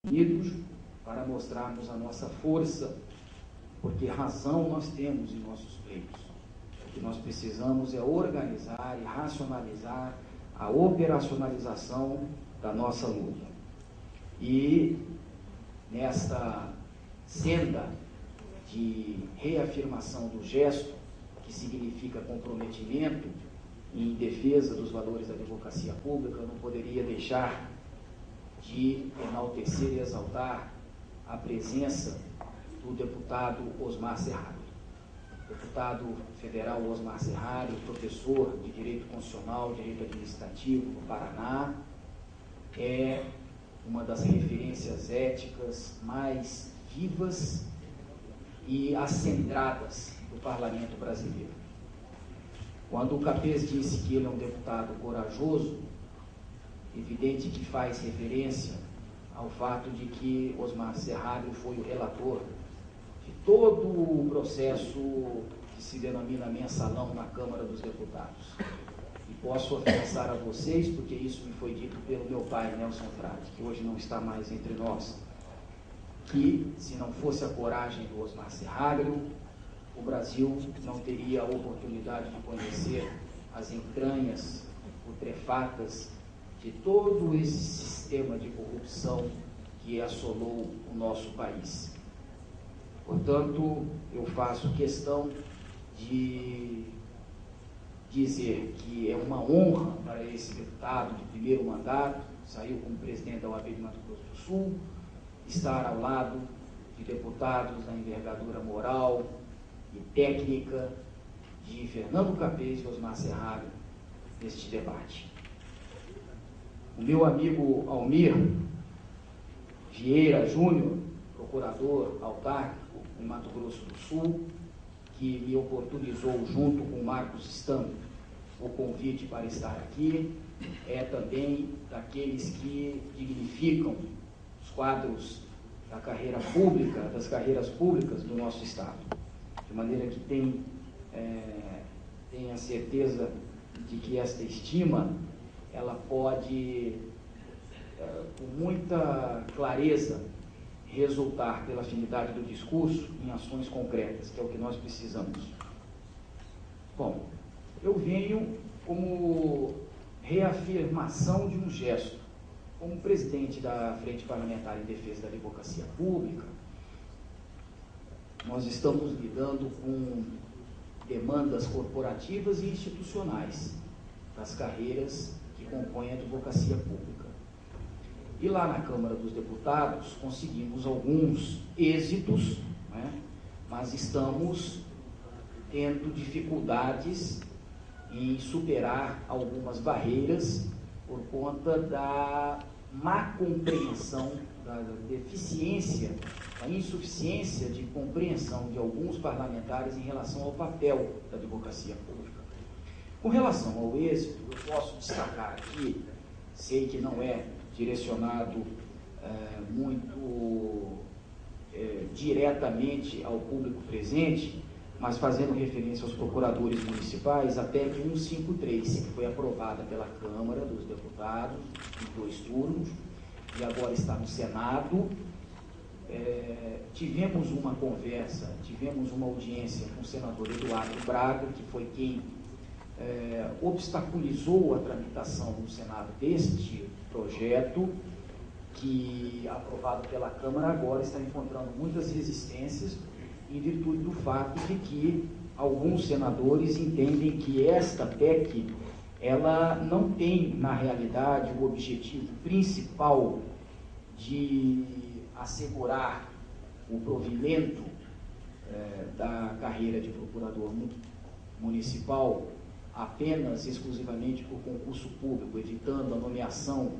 unidos para mostrarmos a nossa força, porque razão nós temos em nossos pleitos. O que nós precisamos é organizar e racionalizar a operacionalização da nossa luta. E nesta senda de reafirmação do gesto, que significa comprometimento em defesa dos valores da advocacia pública, eu não poderia deixar de enaltecer e exaltar a presença do deputado Osmar Serralho. Deputado federal Osmar Serralho, professor de Direito Constitucional, Direito Administrativo no Paraná, é uma das referências éticas mais vivas e acendradas do parlamento brasileiro. Quando o Capês disse que ele é um deputado corajoso, evidente que faz referência ao fato de que Osmar Serralho foi o relator de todo o processo que se denomina mensalão na Câmara dos Deputados. E posso afirmar a vocês, porque isso me foi dito pelo meu pai, Nelson Frade, que hoje não está mais entre nós, que se não fosse a coragem do Osmar Serralho, o Brasil não teria a oportunidade de conhecer as entranhas putrefatas de todo esse sistema de corrupção que assolou o nosso país. Portanto, eu faço questão de dizer que é uma honra para esse deputado de primeiro mandato, saiu como presidente da OAB de Mato Grosso do Sul, estar ao lado de deputados da envergadura moral e técnica de Fernando Capês e Osmar Serralho neste debate. O meu amigo Almir Vieira Júnior, procurador autárquico em Mato Grosso do Sul, que me oportunizou, junto com Marcos Stamp, o convite para estar aqui, é também daqueles que dignificam os quadros da carreira pública, das carreiras públicas do nosso Estado, de maneira que tem a certeza de que esta estima ela pode, com muita clareza, resultar pela afinidade do discurso em ações concretas, que é o que nós precisamos. Bom, eu venho como reafirmação de um gesto. Como presidente da Frente Parlamentar em Defesa da Advocacia Pública, nós estamos lidando com demandas corporativas e institucionais das carreiras que compõem a advocacia pública. E lá na Câmara dos Deputados conseguimos alguns êxitos, né? Mas estamos tendo dificuldades em superar algumas barreiras por conta da má compreensão, da deficiência, da insuficiência de compreensão de alguns parlamentares em relação ao papel da advocacia pública. Com relação ao êxito, eu posso destacar aqui, sei que não é direcionado muito diretamente ao público presente, mas fazendo referência aos procuradores municipais, a PEC 153, que foi aprovada pela Câmara dos Deputados em 2 turnos, e agora está no Senado. Tivemos uma conversa, tivemos uma audiência com o senador Eduardo Braga, que foi quem obstaculizou a tramitação no Senado deste projeto, que, aprovado pela Câmara, agora está encontrando muitas resistências em virtude do fato de que alguns senadores entendem que esta PEC, ela não tem, na realidade, o objetivo principal de assegurar o provimento da carreira de procurador municipal apenas, exclusivamente por concurso público, evitando a nomeação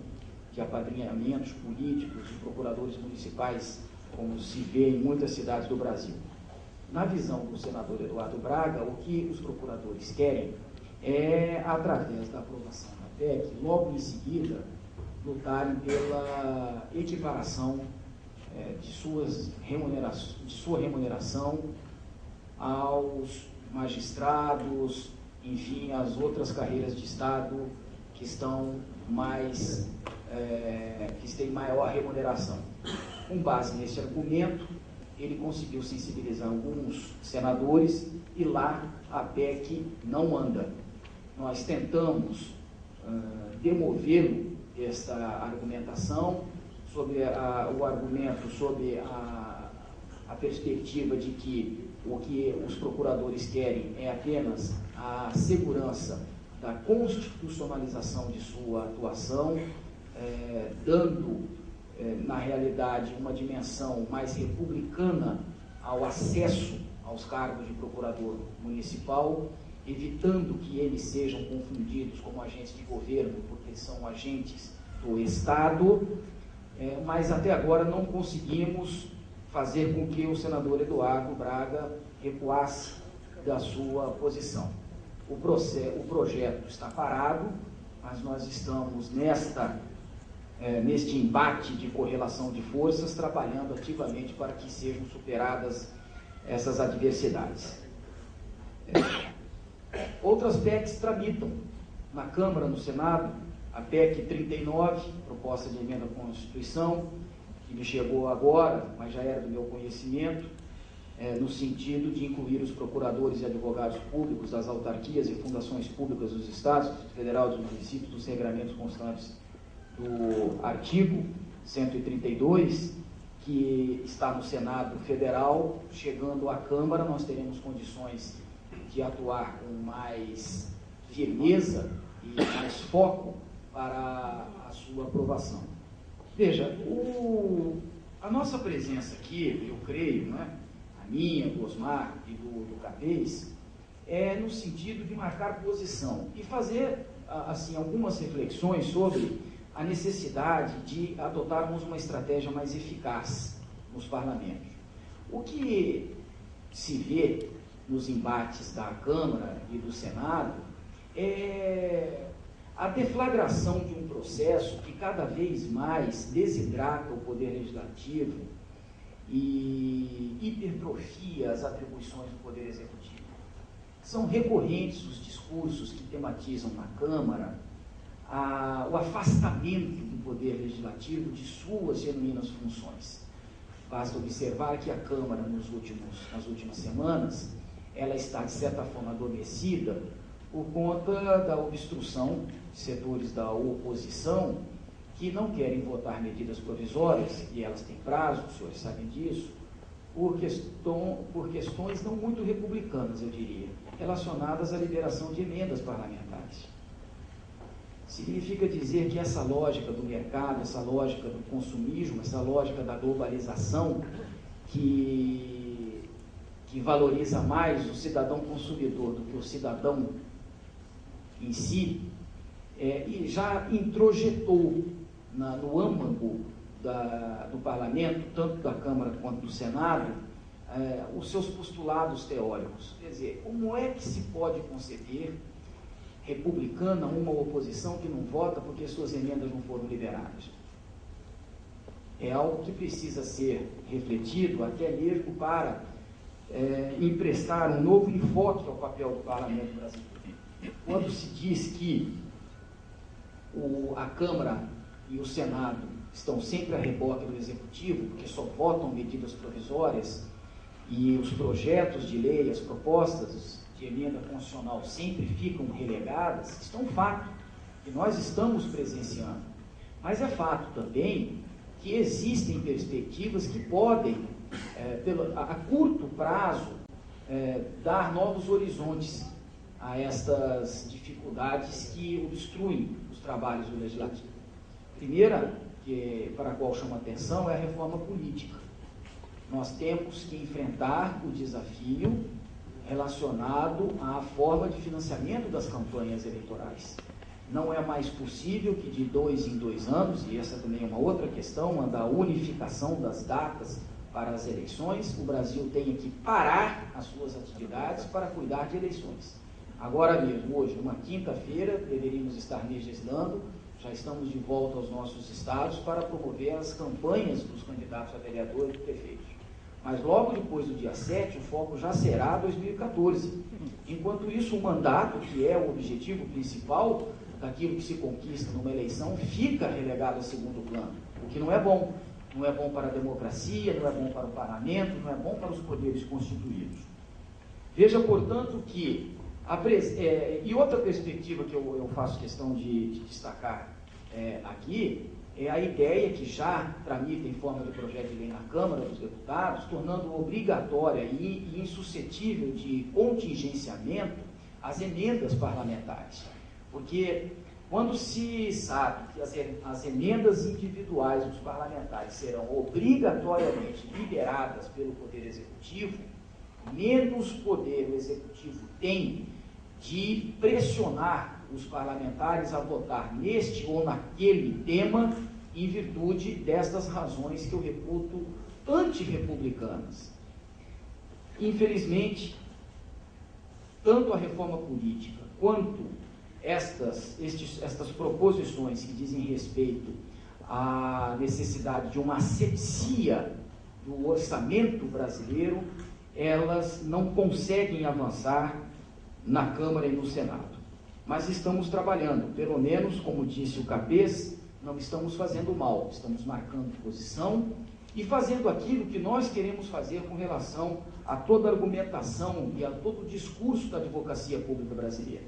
de apadrinhamentos políticos de procuradores municipais, como se vê em muitas cidades do Brasil. Na visão do senador Eduardo Braga, o que os procuradores querem é, através da aprovação da PEC, logo em seguida, lutarem pela equiparação de sua remuneração aos magistrados, enfim, às outras carreiras de Estado que estão mais, que têm maior remuneração. Com base nesse argumento, ele conseguiu sensibilizar alguns senadores e lá a PEC não anda. Nós tentamos demovê-lo esta argumentação sobre o argumento sobre a perspectiva de que o que os procuradores querem é apenas a segurança da constitucionalização de sua atuação, dando, na realidade, uma dimensão mais republicana ao acesso aos cargos de procurador municipal, evitando que eles sejam confundidos como agentes de governo, porque são agentes do Estado, mas até agora não conseguimos fazer com que o senador Eduardo Braga recuasse da sua posição. O projeto está parado, mas nós estamos neste embate de correlação de forças, trabalhando ativamente para que sejam superadas essas adversidades. Outras PECs tramitam na Câmara, no Senado, a PEC 39, proposta de emenda à Constituição, que me chegou agora, mas já era do meu conhecimento, no sentido de incluir os procuradores e advogados públicos das autarquias e fundações públicas dos estados, do federal e dos municípios, dos regramentos constantes do artigo 132, que está no Senado Federal. Chegando à Câmara, nós teremos condições de atuar com mais firmeza e mais foco para a sua aprovação. Veja, a nossa presença aqui, eu creio, né, a minha, do Osmar e do Capês, é no sentido de marcar posição e fazer, assim, algumas reflexões sobre a necessidade de adotarmos uma estratégia mais eficaz nos parlamentos. O que se vê nos embates da Câmara e do Senado é a deflagração de um processo que cada vez mais desidrata o poder legislativo e hipertrofia as atribuições do poder executivo. São recorrentes os discursos que tematizam na Câmara o afastamento do poder legislativo de suas genuínas funções. Basta observar que a Câmara, nas últimas semanas, ela está, de certa forma, adormecida por conta da obstrução de setores da oposição que não querem votar medidas provisórias, e elas têm prazo, os senhores sabem disso, por questões não muito republicanas, eu diria, relacionadas à liberação de emendas parlamentares. Significa dizer que essa lógica do mercado, essa lógica do consumismo, essa lógica da globalização, que valoriza mais o cidadão consumidor do que o cidadão em si, e já introjetou no âmago do parlamento, tanto da Câmara quanto do Senado, os seus postulados teóricos. Quer dizer, como é que se pode conceber republicana uma oposição que não vota porque suas emendas não foram liberadas? É algo que precisa ser refletido até mesmo para emprestar um novo enfoque ao papel do parlamento brasileiro. Quando se diz que a Câmara e o Senado estão sempre a reboque do Executivo, porque só votam medidas provisórias, e os projetos de lei, as propostas de emenda constitucional sempre ficam relegadas, isso é um fato que nós estamos presenciando. Mas é fato também que existem perspectivas que podem, a curto prazo, dar novos horizontes a estas dificuldades que obstruem os trabalhos do Legislativo. Primeira, para a qual chama atenção, é a reforma política. Nós temos que enfrentar o desafio relacionado à forma de financiamento das campanhas eleitorais. Não é mais possível que de 2 em 2 anos, e essa também é uma outra questão, a da unificação das datas para as eleições, o Brasil tenha que parar as suas atividades para cuidar de eleições. Agora mesmo, hoje, numa quinta-feira, deveríamos estar legislando, já estamos de volta aos nossos estados para promover as campanhas dos candidatos a vereador e prefeitos. Mas logo depois do dia 7, o foco já será 2014. Enquanto isso, o mandato, que é o objetivo principal daquilo que se conquista numa eleição, fica relegado a segundo plano, o que não é bom. não é bom para a democracia, não é bom para o parlamento, não é bom para os poderes constituídos. Veja, portanto, que e outra perspectiva que eu faço questão de destacar aqui é a ideia que já tramita em forma de projeto de lei na Câmara dos Deputados, tornando obrigatória e insuscetível de contingenciamento as emendas parlamentares. Porque quando se sabe que as emendas individuais dos parlamentares serão obrigatoriamente liberadas pelo Poder Executivo, menos poder o Executivo tem de pressionar os parlamentares a votar neste ou naquele tema em virtude destas razões que eu reputo antirrepublicanas. Infelizmente, tanto a reforma política quanto estas proposições que dizem respeito à necessidade de uma asepsia do orçamento brasileiro, elas não conseguem avançar na Câmara e no Senado. Mas estamos trabalhando, pelo menos, como disse o Capês, não estamos fazendo mal, estamos marcando posição e fazendo aquilo que nós queremos fazer com relação a toda a argumentação e a todo o discurso da advocacia pública brasileira.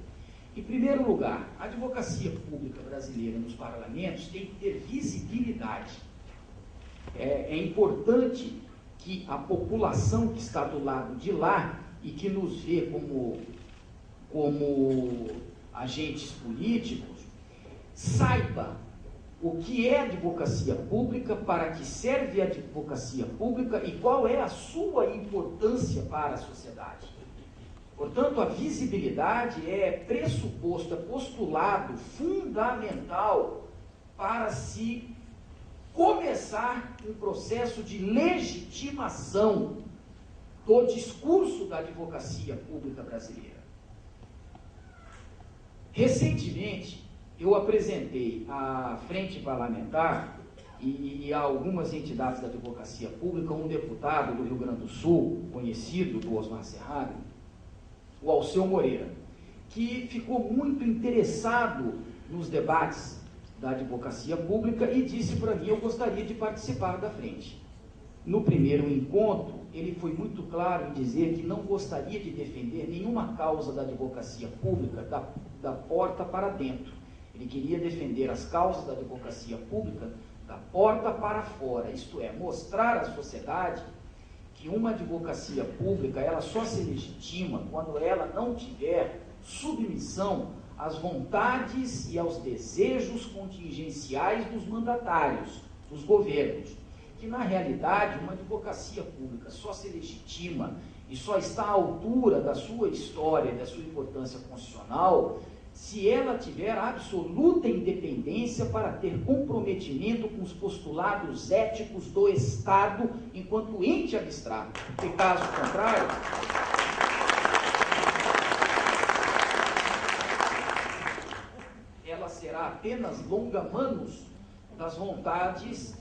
Em primeiro lugar, a advocacia pública brasileira nos parlamentos tem que ter visibilidade. É importante que a população que está do lado de lá e que nos vê como agentes políticos, saiba o que é advocacia pública, para que serve a advocacia pública e qual é a sua importância para a sociedade. Portanto, a visibilidade é pressuposto, é postulado fundamental para se começar um processo de legitimação do discurso da advocacia pública brasileira. Recentemente, eu apresentei à Frente Parlamentar e a algumas entidades da advocacia pública um deputado do Rio Grande do Sul, conhecido do Osmar Serrado, o Alceu Moreira, que ficou muito interessado nos debates da advocacia pública e disse para mim: eu gostaria de participar da frente. No primeiro encontro, ele foi muito claro em dizer que não gostaria de defender nenhuma causa da advocacia pública da porta para dentro. Ele queria defender as causas da advocacia pública da porta para fora, isto é, mostrar à sociedade que uma advocacia pública ela só se legitima quando ela não tiver submissão às vontades e aos desejos contingenciais dos mandatários, dos governos. Que na realidade uma advocacia pública só se legitima e só está à altura da sua história e da sua importância constitucional se ela tiver absoluta independência para ter comprometimento com os postulados éticos do Estado enquanto ente abstrato. Porque caso contrário, ela será apenas longa-manos das vontades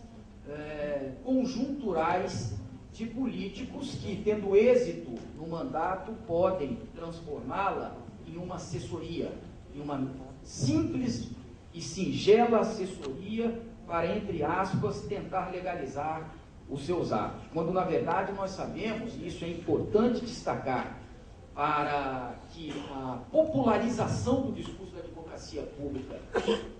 conjunturais de políticos que, tendo êxito no mandato, podem transformá-la em uma assessoria, em uma simples e singela assessoria para, entre aspas, tentar legalizar os seus atos. Quando, na verdade, nós sabemos, e isso é importante destacar, para que a popularização do discurso da advocacia pública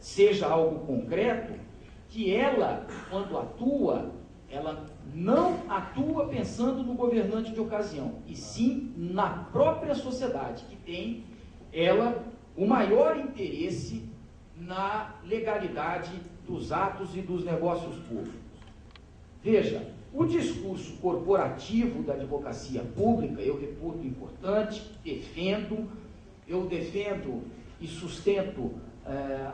seja algo concreto, que ela, quando atua, ela não atua pensando no governante de ocasião, e sim na própria sociedade, que tem, ela, o maior interesse na legalidade dos atos e dos negócios públicos. Veja, o discurso corporativo da advocacia pública, eu reputo importante, eu defendo e sustento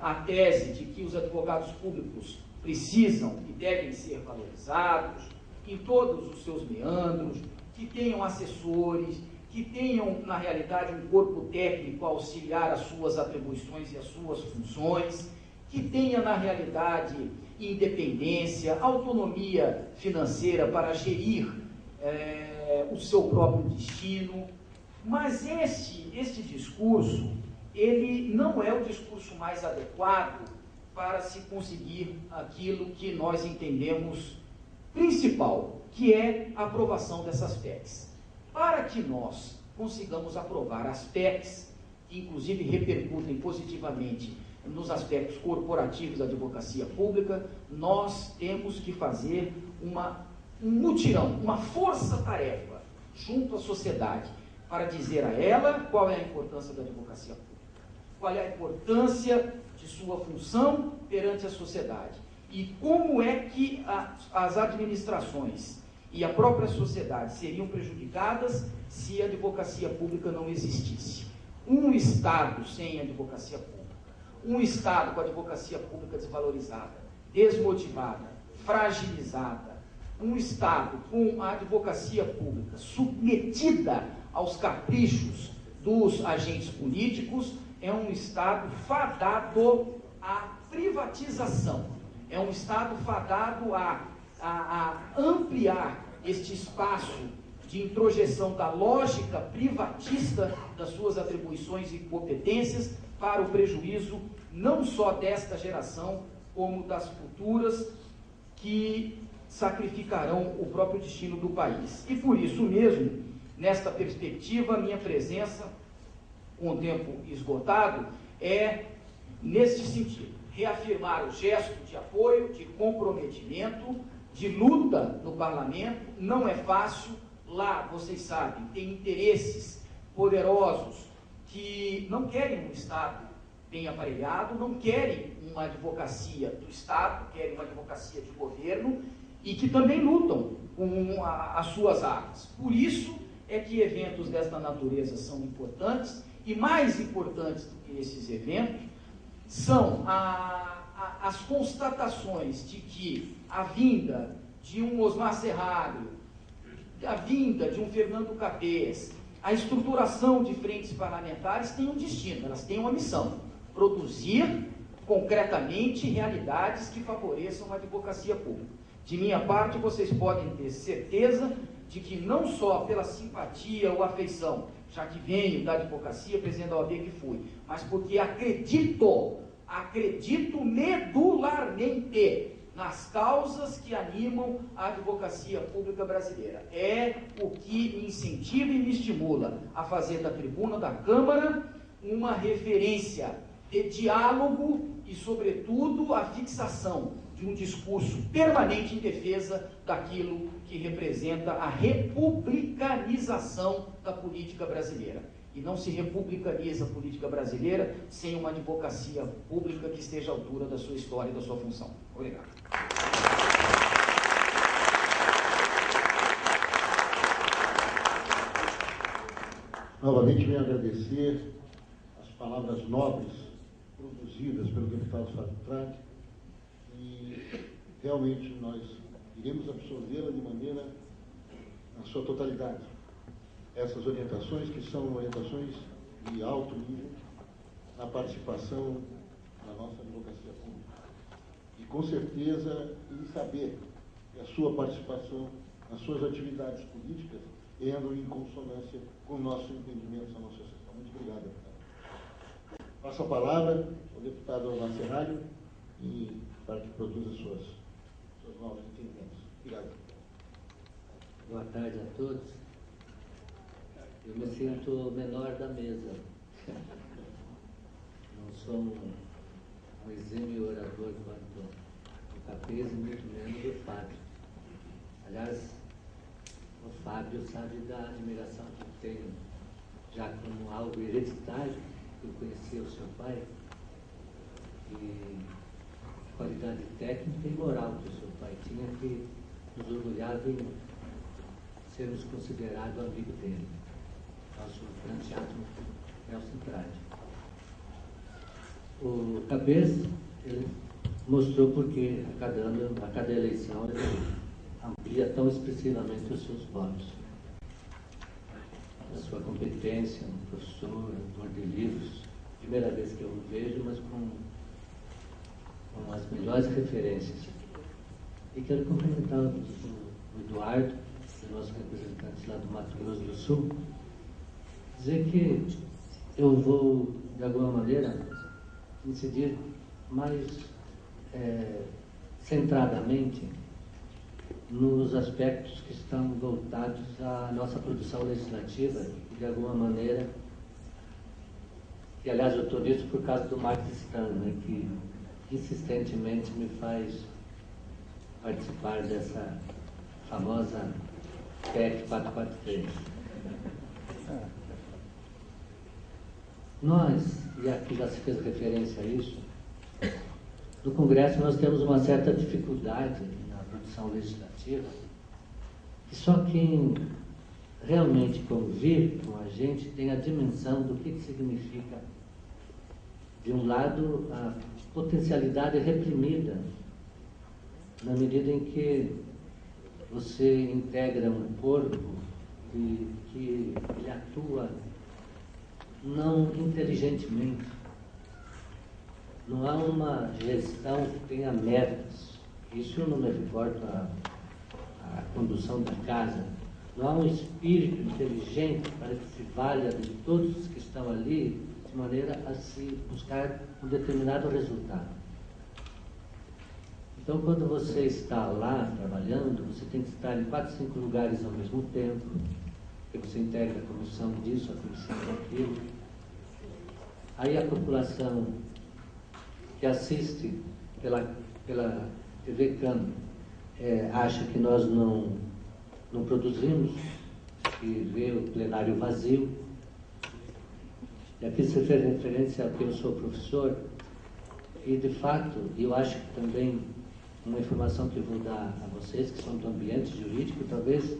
a tese de que os advogados públicos precisam e devem ser valorizados em todos os seus meandros, que tenham assessores, que tenham, na realidade, um corpo técnico a auxiliar as suas atribuições e as suas funções, que tenha, na realidade, independência, autonomia financeira para gerir o seu próprio destino. Mas este discurso, ele não é o discurso mais adequado para se conseguir aquilo que nós entendemos principal, que é a aprovação dessas PECs. Para que nós consigamos aprovar as PECs, que inclusive repercutem positivamente nos aspectos corporativos da advocacia pública, nós temos que fazer um mutirão, uma força-tarefa junto à sociedade, para dizer a ela qual é a importância da advocacia pública, qual é a importância de sua função perante a sociedade, e como é que as administrações e a própria sociedade seriam prejudicadas se a advocacia pública não existisse. Um Estado sem advocacia pública, um Estado com a advocacia pública desvalorizada, desmotivada, fragilizada, um Estado com a advocacia pública submetida aos caprichos dos agentes políticos, é um Estado fadado à privatização, é um Estado fadado a ampliar este espaço de introjeção da lógica privatista das suas atribuições e competências para o prejuízo não só desta geração, como das futuras, que sacrificarão o próprio destino do país. E por isso mesmo, nesta perspectiva, minha presença, com o tempo esgotado, é neste sentido: reafirmar o gesto de apoio, de comprometimento, de luta no parlamento. Não é fácil, lá, vocês sabem, tem interesses poderosos que não querem um Estado bem aparelhado, não querem uma advocacia do Estado, querem uma advocacia de governo, e que também lutam com as suas armas. Por isso é que eventos desta natureza são importantes, e mais importantes do que esses eventos são as constatações de que a vinda de um Osmar Serralho, a vinda de um Fernando Capês, a estruturação de frentes parlamentares tem um destino, elas têm uma missão: produzir concretamente realidades que favoreçam a advocacia pública. De minha parte, vocês podem ter certeza de que não só pela simpatia ou afeição, já que venho da advocacia, presidente da OAB que fui, mas porque acredito medularmente nas causas que animam a advocacia pública brasileira. É o que me incentiva e me estimula a fazer da tribuna da Câmara uma referência de diálogo e, sobretudo, a fixação de um discurso permanente em defesa daquilo que representa a republicanização da política brasileira. E não se republicaniza a política brasileira sem uma advocacia pública que esteja à altura da sua história e da sua função. Obrigado. Novamente venho agradecer as palavras nobres produzidas pelo deputado Fábio Trac, e realmente nós iremos absorvê-la de maneira, na sua totalidade. Essas orientações, que são orientações de alto nível na participação na nossa advocacia pública. E com certeza, em saber que a sua participação nas suas atividades políticas andam em consonância com o nosso entendimento, a nossa sociedade. Muito obrigado, deputado. Passo a palavra ao deputado Osmar Serralho para que produza suas novos entendimentos. Obrigado. Boa tarde a todos. Eu me sinto menor da mesa. Não sou um exímio orador quanto o Capês e muito menos o Fábio. Aliás, o Fábio sabe da admiração que tenho, já como algo hereditário. Eu conhecia o seu pai, e qualidade técnica e moral que o seu pai tinha, que nos orgulhava em sermos considerados amigo dele, nosso grande teatro Nelson Trade. O Capês, ele mostrou porque a cada ano, a cada eleição, ele amplia tão expressivamente os seus votos. A sua competência, um professor, autor de livros, primeira vez que eu o vejo, mas com as melhores referências. E quero cumprimentar o Eduardo, nosso representante lá do Mato Grosso do Sul, dizer que eu vou, de alguma maneira, incidir mais centradamente nos aspectos que estão voltados à nossa produção legislativa, e de alguma maneira, e aliás eu estou nisso por causa do Mark Stan, né, que insistentemente me faz participar dessa famosa PEC 443. Nós, e aqui já se fez referência a isso, no Congresso nós temos uma certa dificuldade na produção legislativa, que só quem realmente convive com a gente tem a dimensão do que significa, de um lado, a potencialidade reprimida, na medida em que você integra um corpo e que ele atua não inteligentemente. Não há uma gestão que tenha metas. Isso eu não me reporto à condução da casa. Não há um espírito inteligente para que se valha de todos os que estão ali, de maneira a se buscar um determinado resultado. Então, quando você está lá trabalhando, você tem que estar em 4, 5 lugares ao mesmo tempo, porque você integra a comissão disso, a comissão daquilo. Aí a população que assiste pela TV Câmara acha que nós não produzimos, que vê o plenário vazio. E aqui se fez referência a que eu sou professor, e de fato, eu acho que também uma informação que eu vou dar a vocês, que são do ambiente jurídico, talvez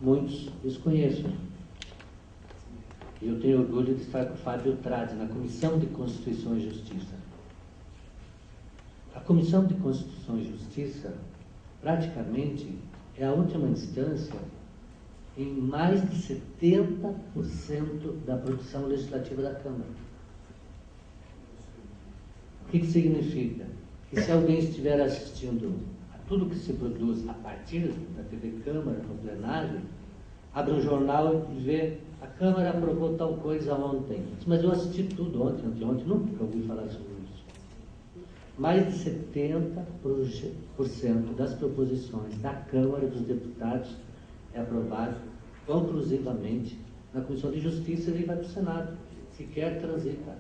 muitos desconheçam. E eu tenho orgulho de estar com o Fábio Tradi, na Comissão de Constituição e Justiça. A Comissão de Constituição e Justiça, praticamente, é a última instância em mais de 70% da produção legislativa da Câmara. O que significa? Que se alguém estiver assistindo a tudo que se produz a partir da TV Câmara, no plenário, abre um jornal e vê: a Câmara aprovou tal coisa ontem. Mas eu assisti tudo ontem, nunca ouvi falar sobre isso. Mais de 70% das proposições da Câmara dos Deputados é aprovado conclusivamente na Comissão de Justiça e vai para o Senado, sequer transita